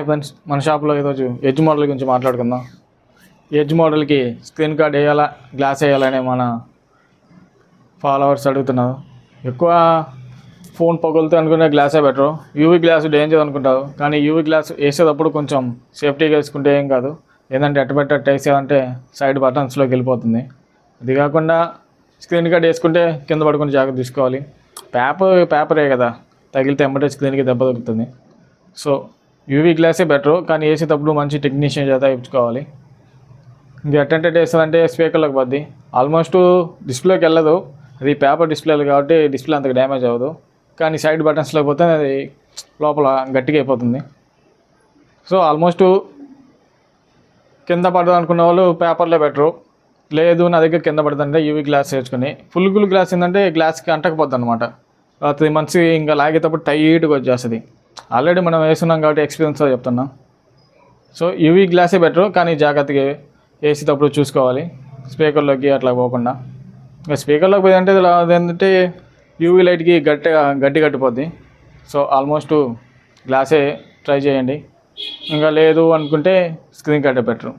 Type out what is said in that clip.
Hi friends, మన షాప్లో ఈరోజు ఎడ్జ్ మోడల్ గురించి మాట్లాడుకుందాం. ఎడ్జ్ మోడల్కి స్క్రీన్ కార్డ్ వేయాలా, గ్లాస్ వేయాలని మన ఫాలోవర్స్ అడుగుతున్నారు. ఎక్కువ ఫోన్ పగులుతూ అనుకునే గ్లాసే బెటరు. యూవీ గ్లాస్ డేంజర్ అనుకుంటారు, కానీ యూవీ గ్లాస్ వేసేటప్పుడు కొంచెం సేఫ్టీగా వేసుకుంటే ఏం కాదు. ఏంటంటే ఎట్టబెట్ట వేసేదంటే సైడ్ బటన్స్లోకి వెళ్ళిపోతుంది. అది కాకుండా స్క్రీన్ కార్డ్ వేసుకుంటే కింద పడుకుని జాగ్రత్త తీసుకోవాలి. పేపరే కదా, తగిలితే ఎమ్మటే స్క్రీన్కి దెబ్బ తగ్గుతుంది. సో యూవీ గ్లాసే బెటరు, కానీ వేసేటప్పుడు మంచి టెక్నీషియన్ చేత ఇచ్చుకోవాలి. ఇంకా ఎట్టంటే వేస్తుందంటే స్పీకర్లోకి పోద్ది. ఆల్మోస్ట్ డిస్ప్లేకి వెళ్ళదు, అది పేపర్ డిస్ప్లేలు కాబట్టి డిస్ప్లే అంతగా డ్యామేజ్ అవ్వదు. కానీ సైడ్ బటన్స్లోకి పోతే అది లోపల గట్టిగా అయిపోతుంది. సో ఆల్మోస్ట్ కింద పడదు అనుకున్న వాళ్ళు పేపర్లో బెటరు. లేదు నా దగ్గర కింద పడుతుంటే యూవీ గ్లాస్ వేసుకుని ఫుల్ గ్లాస్ ఏంటంటే గ్లాస్కి అంటకపోద్ది అనమాట. 3 months ఇంకా లాగేటప్పుడు టైట్గా వచ్చేస్తుంది. ఆల్రెడీ మనం వేస్తున్నాం కాబట్టి ఎక్స్పీరియన్స్తో చెప్తున్నాం. సో యూవీ గ్లాసే బెటరు, కానీ జాగ్రత్తగా వేసేటప్పుడు చూసుకోవాలి, స్పీకర్లోకి అట్లా పోకుండా. ఇంకా స్పీకర్లోకి పోయిందంటే అదేంటంటే యూవీ లైట్కి గట్టి కట్టిపోద్ది. సో ఆల్మోస్ట్ గ్లాసే ట్రై చేయండి. ఇంకా లేదు అనుకుంటే స్క్రీన్ కార్డే బెటరు.